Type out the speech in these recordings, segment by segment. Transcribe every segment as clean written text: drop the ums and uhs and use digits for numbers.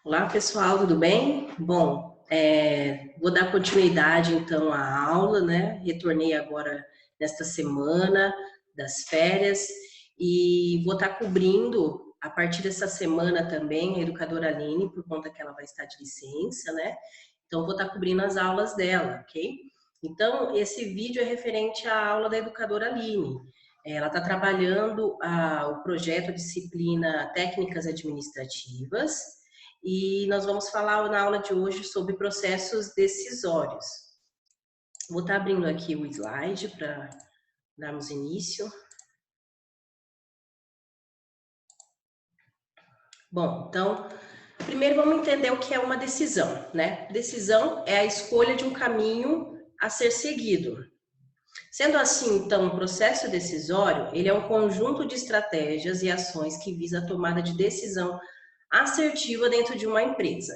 Olá, pessoal, tudo bem? Bom, vou dar continuidade então à aula, né? Retornei agora nesta semana das férias e vou estar cobrindo a partir dessa semana também a educadora Aline, por conta que ela vai estar de licença, né? Então, vou estar cobrindo as aulas dela, ok? Então, esse vídeo é referente à aula da educadora Aline. Ela está trabalhando o projeto disciplina Técnicas Administrativas, e nós vamos falar na aula de hoje sobre processos decisórios. Vou estar abrindo aqui o slide para darmos início. Bom, então, primeiro vamos entender o que é uma decisão, né? Decisão é a escolha de um caminho a ser seguido. Sendo assim, então, o processo decisório, ele é um conjunto de estratégias e ações que visa a tomada de decisão assertiva dentro de uma empresa.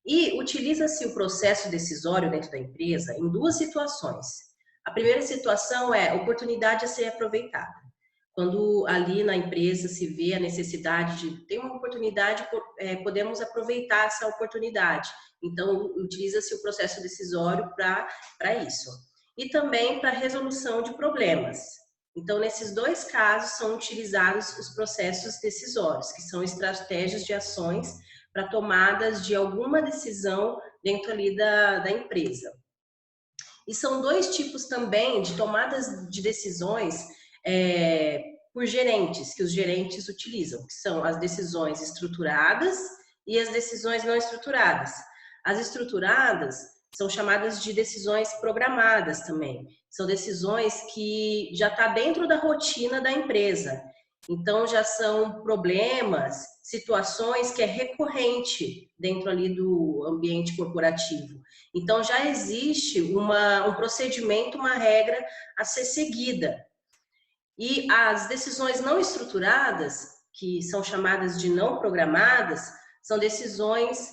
E utiliza-se o processo decisório dentro da empresa em duas situações. A primeira situação é oportunidade a ser aproveitada. Quando ali na empresa se vê a necessidade de ter uma oportunidade, podemos aproveitar essa oportunidade. Então, utiliza-se o processo decisório para isso. E também para resolução de problemas. Então, nesses dois casos, são utilizados os processos decisórios, que são estratégias de ações para tomadas de alguma decisão dentro ali da empresa. E são dois tipos também de tomadas de decisões por gerentes, que os gerentes utilizam, que são as decisões estruturadas e as decisões não estruturadas. As estruturadas são chamadas de decisões programadas também. São decisões que já está dentro da rotina da empresa. Então, já são problemas, situações que é recorrente dentro ali do ambiente corporativo. Então, já existe um procedimento, uma regra a ser seguida. E as decisões não estruturadas, que são chamadas de não programadas, são decisões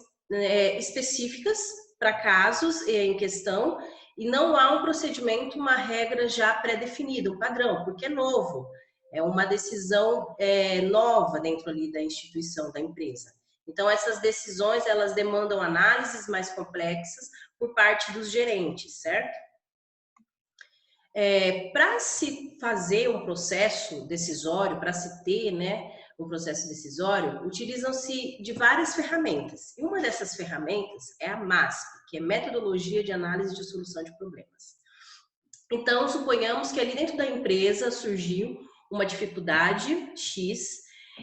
específicas para casos em questão, e não há um procedimento, uma regra já pré-definida, um padrão, porque é novo. É uma decisão nova dentro ali da instituição, da empresa. Então, essas decisões, elas demandam análises mais complexas por parte dos gerentes, certo? Para se fazer um processo decisório, para se ter, né, um processo decisório, utilizam-se de várias ferramentas. E uma dessas ferramentas é a MASP, que é Metodologia de Análise de Solução de Problemas. Então, suponhamos que ali dentro da empresa surgiu uma dificuldade X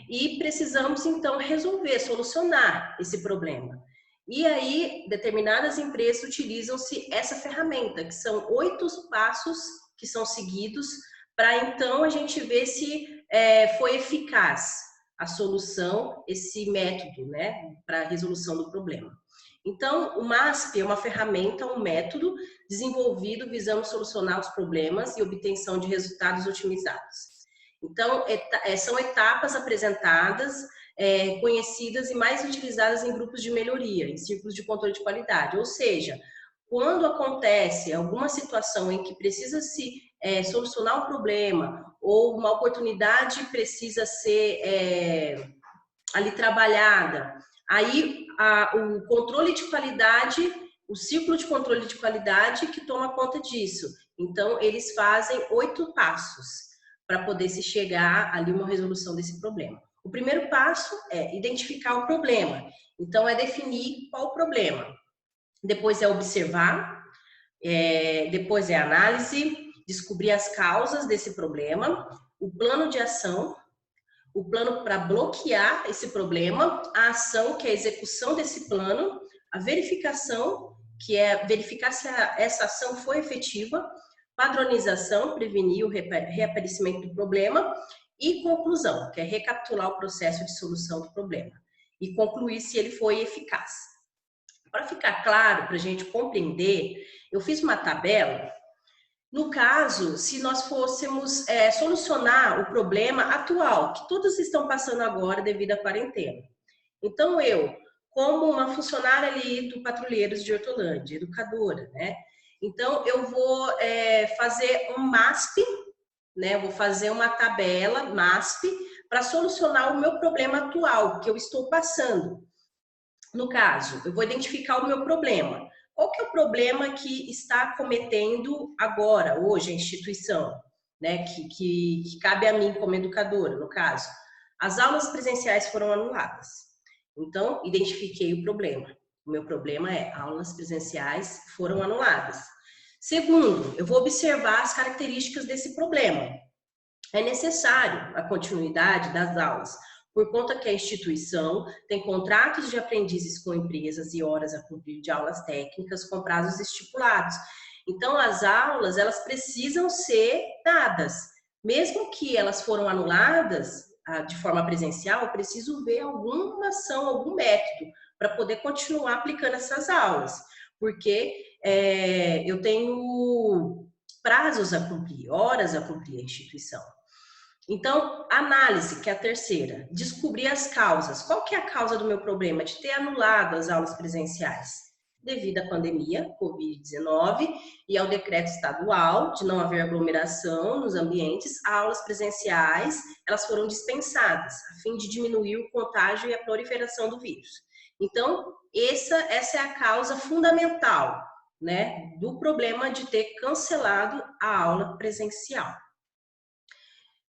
e precisamos, então, resolver, solucionar esse problema. E aí, determinadas empresas utilizam-se essa ferramenta, que são 8 passos que são seguidos para, então, a gente ver se foi eficaz a solução, esse método, né, para a resolução do problema. Então, o MASP é uma ferramenta, um método desenvolvido visando solucionar os problemas e obtenção de resultados otimizados. Então, são etapas apresentadas, conhecidas e mais utilizadas em grupos de melhoria, em círculos de controle de qualidade. Ou seja, quando acontece alguma situação em que precisa se solucionar um problema ou uma oportunidade precisa ser ali trabalhada, aí o controle de qualidade, o círculo de controle de qualidade que toma conta disso. Então, eles fazem 8 passos para poder se chegar ali uma resolução desse problema. O primeiro passo é identificar o problema. Então, é definir qual o problema. Depois é observar, depois é análise, descobrir as causas desse problema, o plano de ação, o plano para bloquear esse problema, a ação, que é a execução desse plano, a verificação, que é verificar se essa ação foi efetiva, padronização, prevenir o reaparecimento do problema, e conclusão, que é recapitular o processo de solução do problema e concluir se ele foi eficaz. Para ficar claro, para a gente compreender, eu fiz uma tabela. No caso, se nós fôssemos solucionar o problema atual, que todos estão passando agora devido à quarentena. Então, eu, como uma funcionária ali do Patrulheiros de Hortolândia, educadora, né? Então, eu vou fazer um MASP, né? Vou fazer uma tabela MASP para solucionar o meu problema atual, que eu estou passando. No caso, eu vou identificar o meu problema. Qual que é o problema que está cometendo agora, hoje, a instituição, né? Que cabe a mim como educadora, no caso. As aulas presenciais foram anuladas. Então, identifiquei o problema. O meu problema é aulas presenciais foram anuladas. Segundo, eu vou observar as características desse problema. É necessário a continuidade das aulas, por conta que a instituição tem contratos de aprendizes com empresas e horas a cumprir de aulas técnicas com prazos estipulados. Então, as aulas, elas precisam ser dadas. Mesmo que elas foram anuladas de forma presencial, eu preciso ver alguma ação, algum método para poder continuar aplicando essas aulas. Porque eu tenho prazos a cumprir, horas a cumprir a instituição. Então, análise, que é a terceira, descobrir as causas. Qual que é a causa do meu problema de ter anulado as aulas presenciais? Devido à pandemia, Covid-19, e ao decreto estadual de não haver aglomeração nos ambientes, aulas presenciais, elas foram dispensadas, a fim de diminuir o contágio e a proliferação do vírus. Então, essa é a causa fundamental, né, do problema de ter cancelado a aula presencial.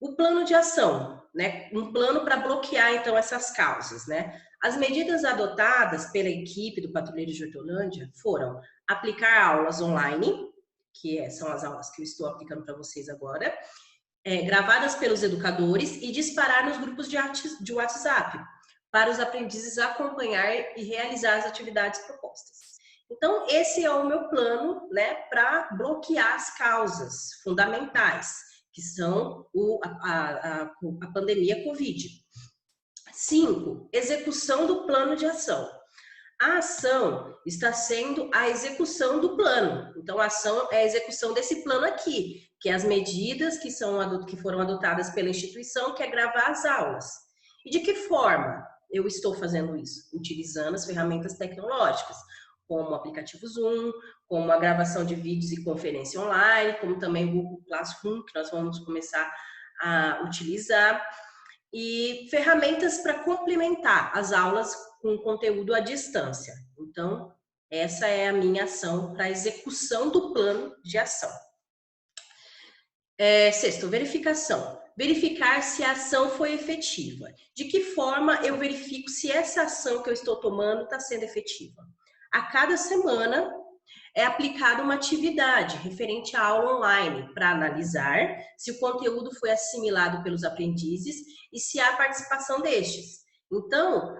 O plano de ação, né? Um plano para bloquear, então, essas causas, né? As medidas adotadas pela equipe do Patrulheiro de Hortolândia foram aplicar aulas online, que são as aulas que eu estou aplicando para vocês agora, gravadas pelos educadores e disparar nos grupos de WhatsApp, para os aprendizes acompanhar e realizar as atividades propostas. Então, esse é o meu plano, né, para bloquear as causas fundamentais, que são a pandemia Covid. 5. Execução do plano de ação. A ação está sendo a execução do plano. Então, a ação é a execução desse plano aqui, que é as medidas que foram adotadas pela instituição, que é gravar as aulas. E de que forma eu estou fazendo isso? Utilizando as ferramentas tecnológicas, como o aplicativo Zoom, como a gravação de vídeos e conferência online, como também o Google Classroom, que nós vamos começar a utilizar, e ferramentas para complementar as aulas com conteúdo à distância. Então, essa é a minha ação para a execução do plano de ação. Sexto, verificação. Verificar se a ação foi efetiva. De que forma eu verifico se essa ação que eu estou tomando está sendo efetiva? A cada semana é aplicada uma atividade referente à aula online para analisar se o conteúdo foi assimilado pelos aprendizes e se há participação destes. Então,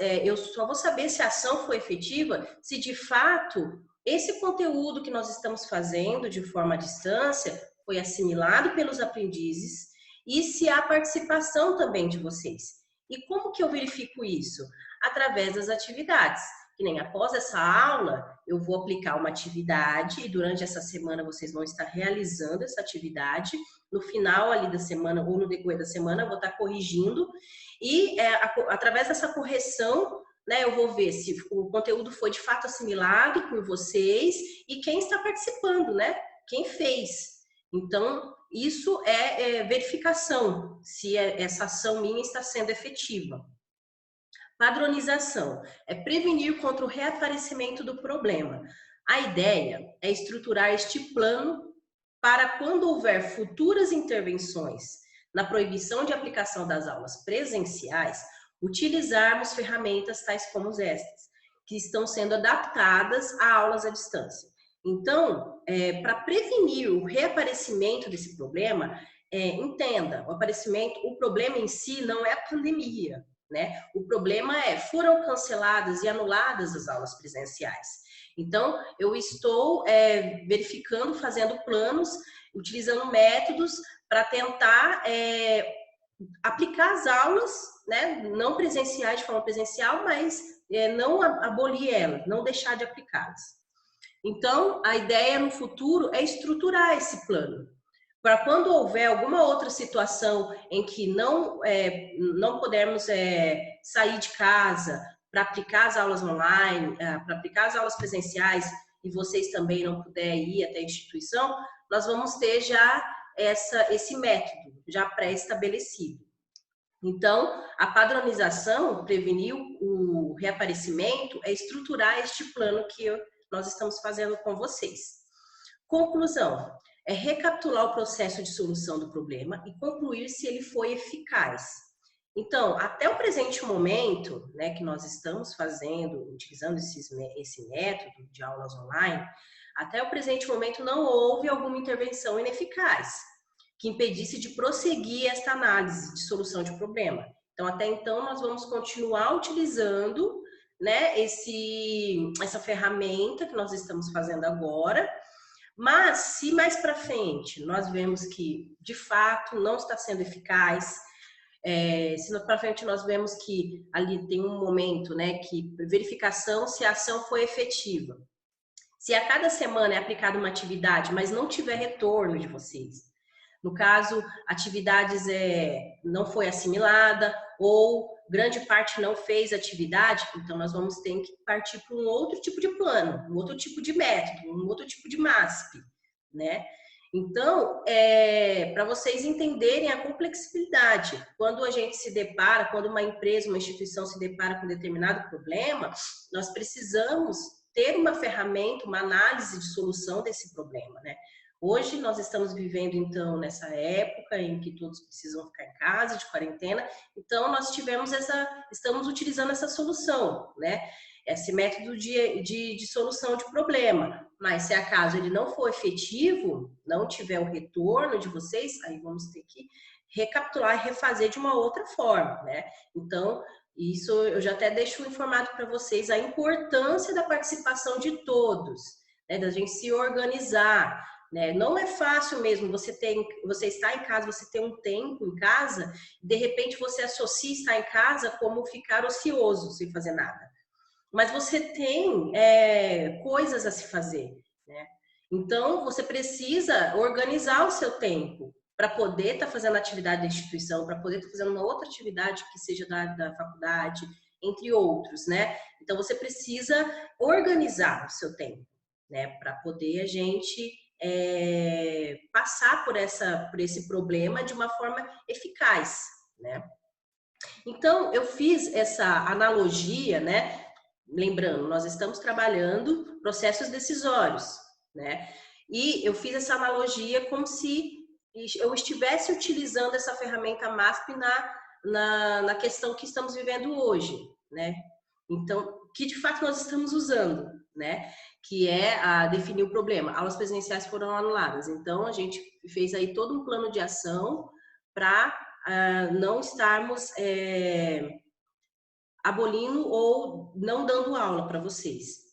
eu só vou saber se a ação foi efetiva se de fato esse conteúdo que nós estamos fazendo de forma à distância foi assimilado pelos aprendizes e se há participação também de vocês. E como que eu verifico isso? Através das atividades. Que nem após essa aula, eu vou aplicar uma atividade e durante essa semana vocês vão estar realizando essa atividade. No final ali da semana ou no decorrer da semana, eu vou estar corrigindo e através dessa correção, né, eu vou ver se o conteúdo foi de fato assimilado por vocês e quem está participando, né? Quem fez. Então, isso é verificação se essa ação minha está sendo efetiva. Padronização é prevenir contra o reaparecimento do problema. A ideia é estruturar este plano para quando houver futuras intervenções na proibição de aplicação das aulas presenciais, utilizarmos ferramentas tais como estas, que estão sendo adaptadas a aulas à distância. Então, para prevenir o reaparecimento desse problema, entenda, o problema em si não é a pandemia, né? O problema foram canceladas e anuladas as aulas presenciais. Então, eu estou verificando, fazendo planos, utilizando métodos para tentar aplicar as aulas, né? Não presenciais de forma presencial, mas não abolir elas, não deixar de aplicá-las. Então, a ideia no futuro é estruturar esse plano, para quando houver alguma outra situação em que não pudermos sair de casa para aplicar as aulas online, para aplicar as aulas presenciais e vocês também não puderem ir até a instituição, nós vamos ter já esse método já pré-estabelecido. Então, a padronização, prevenir o reaparecimento, é estruturar este plano que nós estamos fazendo com vocês. Conclusão, é recapitular o processo de solução do problema e concluir se ele foi eficaz. Então, até o presente momento, né, que nós estamos fazendo, utilizando esse método de aulas online, até o presente momento não houve alguma intervenção ineficaz que impedisse de prosseguir esta análise de solução de problema. Então, até então, nós vamos continuar utilizando, né, essa ferramenta que nós estamos fazendo agora, mas se mais para frente nós vemos que, de fato, não está sendo eficaz, se para frente nós vemos que ali tem um momento, né, que verificação se a ação foi efetiva. Se a cada semana é aplicada uma atividade, mas não tiver retorno de vocês, no caso, atividades não foi assimilada ou grande parte não fez atividade, então nós vamos ter que partir para um outro tipo de plano, um outro tipo de método, um outro tipo de MASP, né? Então, para vocês entenderem a complexidade, quando a gente se depara, quando uma empresa, uma instituição se depara com determinado problema, nós precisamos ter uma ferramenta, uma análise de solução desse problema, né? Hoje nós estamos vivendo, então, nessa época em que todos precisam ficar em casa, de quarentena, então nós estamos utilizando essa solução, né? Esse método de solução de problema. Mas se acaso ele não for efetivo, não tiver o retorno de vocês, aí vamos ter que recapitular e refazer de uma outra forma, né? Então, isso eu já até deixo informado para vocês a importância da participação de todos, né? Da gente se organizar, né? Não é fácil mesmo você estar em casa, você ter um tempo em casa, de repente você associa estar em casa como ficar ocioso, sem fazer nada. Mas você tem coisas a se fazer, né? Então, você precisa organizar o seu tempo para poder estar fazendo atividade da instituição, para poder estar fazendo uma outra atividade que seja da faculdade, entre outros, né? Então, você precisa organizar o seu tempo, né? Para poder a gente passar por esse problema de uma forma eficaz, né? Então, eu fiz essa analogia, né? Lembrando, nós estamos trabalhando processos decisórios, né? E eu fiz essa analogia como se eu estivesse utilizando essa ferramenta MASP na questão que estamos vivendo hoje, né? Então, que de fato nós estamos usando, né? Que é a definir o problema. Aulas presenciais foram anuladas, então a gente fez aí todo um plano de ação para não estarmos abolindo ou não dando aula para vocês.